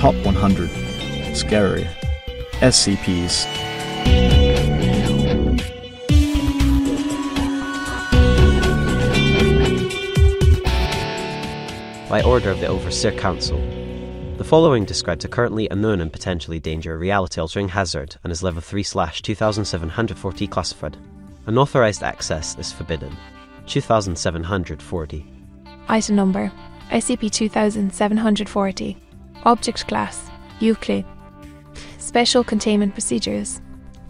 Top 100 Scary SCPs. By order of the Overseer Council. The following describes a currently unknown and potentially dangerous reality-altering hazard and is level 3/2740 classified. Unauthorized access is forbidden. 2740. Item number SCP-2740. Object class Euclid. Special containment procedures.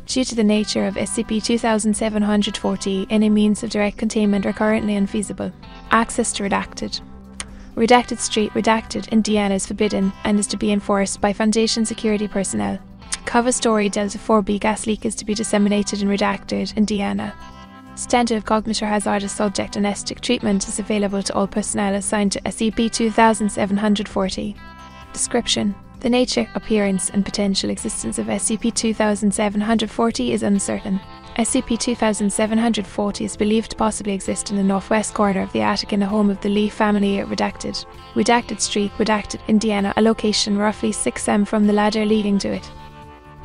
Due to the nature of SCP-2740, any means of direct containment are currently unfeasible. Access to Redacted. Redacted Street, Redacted, Indiana is forbidden and is to be enforced by Foundation security personnel. Cover story Delta 4B gas leak is to be disseminated in Redacted, Indiana. Standard cognitive hazardous subject anesthetic treatment is available to all personnel assigned to SCP-2740. Description: the nature, appearance and potential existence of SCP-2740 is uncertain. SCP-2740 is believed to possibly exist in the northwest corner of the attic in the home of the Lee family at Redacted. Redacted Street, Redacted, Indiana, a location roughly 6 m from the ladder leading to it.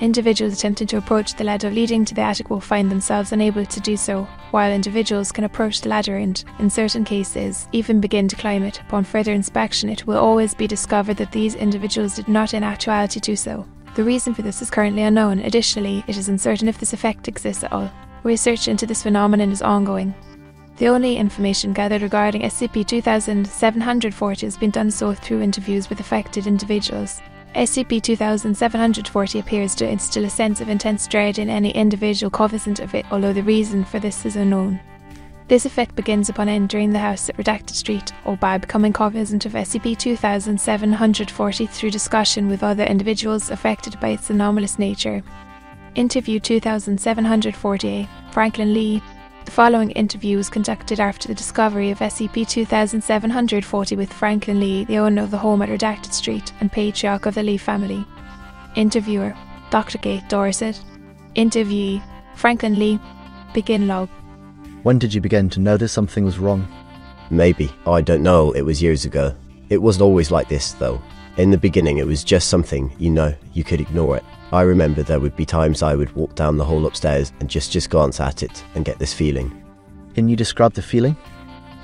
Individuals attempting to approach the ladder leading to the attic will find themselves unable to do so, while individuals can approach the ladder and, in certain cases, even begin to climb it. Upon further inspection, it will always be discovered that these individuals did not in actuality do so. The reason for this is currently unknown. Additionally, it is uncertain if this effect exists at all. Research into this phenomenon is ongoing. The only information gathered regarding SCP-2740 has been done so through interviews with affected individuals. SCP-2740 appears to instill a sense of intense dread in any individual cognizant of it, although the reason for this is unknown. This effect begins upon entering the house at Redacted Street, or by becoming cognizant of SCP-2740 through discussion with other individuals affected by its anomalous nature. Interview 2740A, Franklin Lee. The following interview was conducted after the discovery of SCP-2740 with Franklin Lee, the owner of the home at Redacted Street and patriarch of the Lee family. Interviewer: Dr. Kate Dorset. Interviewee: Franklin Lee. Begin log. When did you begin to notice something was wrong? Maybe. I don't know. It was years ago. It wasn't always like this, though. In the beginning, it was just something, you could ignore it. I remember there would be times I would walk down the hall upstairs and just glance at it and get this feeling. Can you describe the feeling?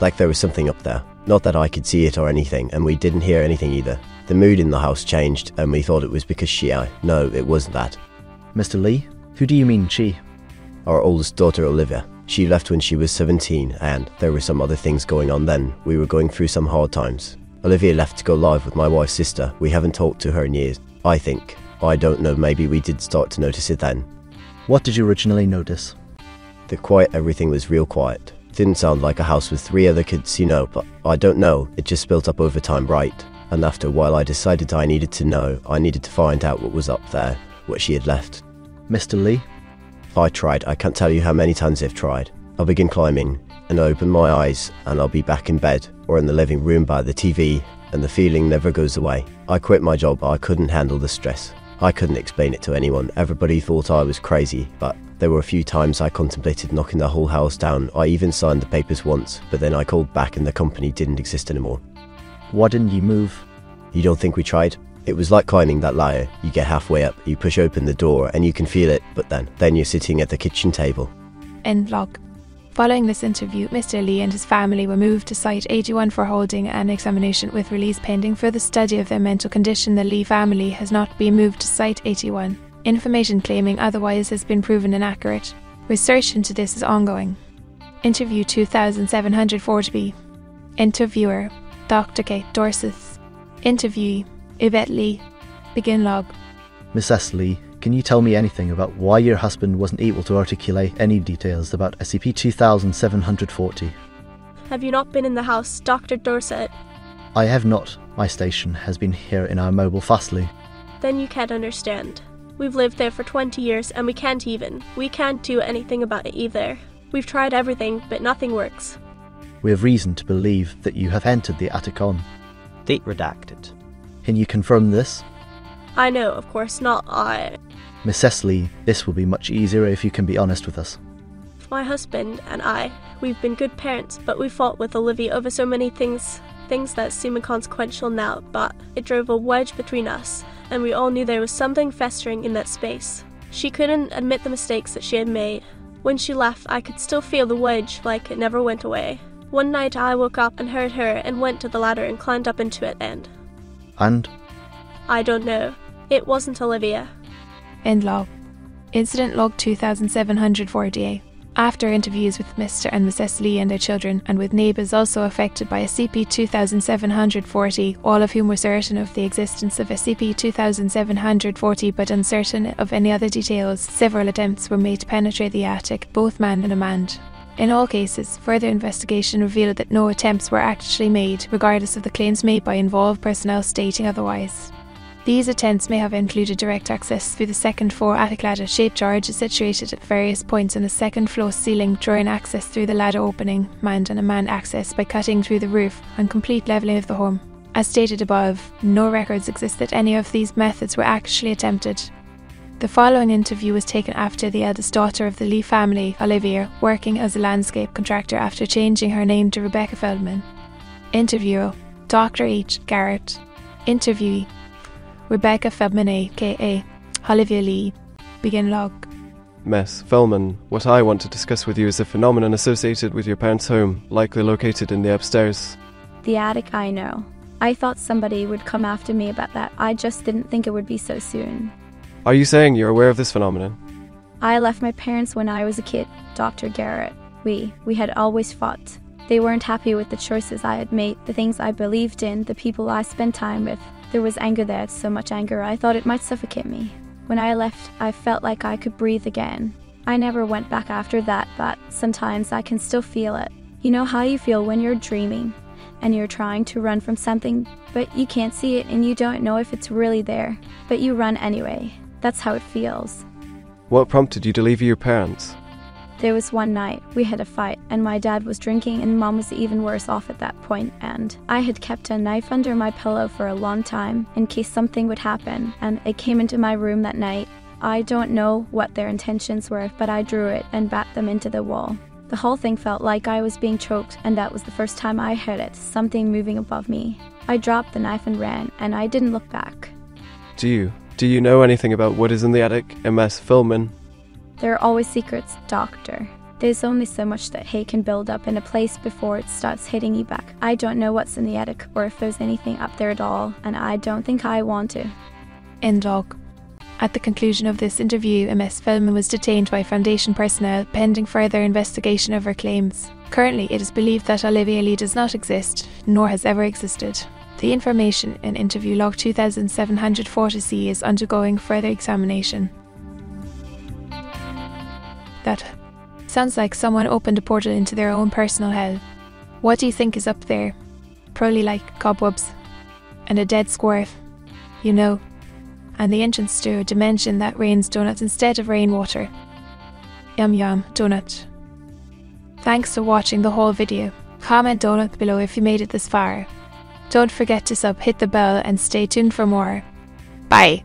Like there was something up there. Not that I could see it or anything, and we didn't hear anything either. The mood in the house changed, and we thought it was because No, it wasn't that. Mr. Lee, who do you mean she? Our oldest daughter, Olivia. She left when she was 17, and there were some other things going on then. We were going through some hard times. Olivia left to go live with my wife's sister. We haven't talked to her in years, I think. I don't know, maybe we did start to notice it then. What did you originally notice? The quiet, everything was real quiet. Didn't sound like a house with 3 other kids, but I don't know, it just built up over time, right? And after a while I decided I needed to know, I needed to find out what was up there, what she had left. Mr. Lee? I tried, I can't tell you how many times I've tried. I'll begin climbing, and I open my eyes, and I'll be back in bed, or in the living room by the TV, and the feeling never goes away. I quit my job, I couldn't handle the stress. I couldn't explain it to anyone. Everybody thought I was crazy, but there were a few times I contemplated knocking the whole house down. I even signed the papers once, but then I called back and the company didn't exist anymore. Why didn't you move? You don't think we tried? It was like climbing that ladder. You get halfway up, you push open the door, and you can feel it, but then you're sitting at the kitchen table. End log. Following this interview, Mr. Lee and his family were moved to Site 81 for holding an examination with release pending further study of their mental condition. The Lee family has not been moved to Site 81. Information claiming otherwise has been proven inaccurate. Research into this is ongoing. Interview 2740B. Interviewer: Dr. Kate Dorset. Interviewee: Yvette Lee. Begin log. Miss S. Lee, can you tell me anything about why your husband wasn't able to articulate any details about SCP-2740? Have you not been in the house, Dr. Dorset? I have not. My station has been here in our mobile fastly. Then you can't understand. We've lived there for 20 years and we can't do anything about it either. We've tried everything, but nothing works. We have reason to believe that you have entered the attic on. Date redacted. Can you confirm this? I know, of course not. Miss Cecily, this will be much easier if you can be honest with us. My husband and I, we've been good parents, but we fought with Olivia over so many things that seem inconsequential now, but it drove a wedge between us. and we all knew there was something festering in that space. She couldn't admit the mistakes that she had made. When she left, I could still feel the wedge like it never went away. One night I woke up and heard her and went to the ladder and climbed up into it and... I don't know. It wasn't Olivia. End log. Incident log 2748. After interviews with Mr. and Mrs. Lee and their children, and with neighbours also affected by SCP-2740, all of whom were certain of the existence of SCP-2740 but uncertain of any other details, several attempts were made to penetrate the attic, both man and unmanned. In all cases, further investigation revealed that no attempts were actually made, regardless of the claims made by involved personnel stating otherwise. These attempts may have included direct access through the second floor attic ladder. Shaped charge is situated at various points in the second floor ceiling, drawing access through the ladder opening, manned and unmanned access by cutting through the roof, and complete levelling of the home. As stated above, no records exist that any of these methods were actually attempted. The following interview was taken after the eldest daughter of the Lee family, Olivia, working as a landscape contractor after changing her name to Rebecca Feldman. Interviewer: Dr. H. Garrett. Interviewee: Rebecca Feldman aka Olivia Lee. Begin log. Miss Feldman, what I want to discuss with you is a phenomenon associated with your parents' home, likely located in the upstairs. The attic, I know. I thought somebody would come after me about that. I just didn't think it would be so soon. Are you saying you're aware of this phenomenon? I left my parents when I was a kid, Dr. Garrett. We had always fought. They weren't happy with the choices I had made, the things I believed in, the people I spent time with. There was anger there, so much anger I thought it might suffocate me. When I left, I felt like I could breathe again. I never went back after that, but sometimes I can still feel it. You know how you feel when you're dreaming, and you're trying to run from something, but you can't see it and you don't know if it's really there, but you run anyway. That's how it feels. What prompted you to leave your parents? There was one night, we had a fight, and my dad was drinking and Mom was even worse off at that point, and I had kept a knife under my pillow for a long time in case something would happen, and it came into my room that night. I don't know what their intentions were, but I drew it and bat them into the wall. The whole thing felt like I was being choked, and that was the first time I heard it, something moving above me. I dropped the knife and ran, and I didn't look back. Do you know anything about what is in the attic, Ms. Feldman? There are always secrets, Doctor. There's only so much that hate can build up in a place before it starts hitting you back. I don't know what's in the attic or if there's anything up there at all, and I don't think I want to. End log. At the conclusion of this interview, Ms. Feldman was detained by Foundation personnel pending further investigation of her claims. Currently, it is believed that Olivia Lee does not exist, nor has ever existed. The information in interview log 2740C is undergoing further examination. That sounds like someone opened a portal into their own personal hell. What do you think is up there? Probably like cobwebs and a dead squirrel, you know, and the entrance to a dimension that rains donuts instead of rainwater. Yum yum donut. Thanks for watching the whole video. Comment donut below if you made it this far. Don't forget to hit the bell and stay tuned for more. Bye!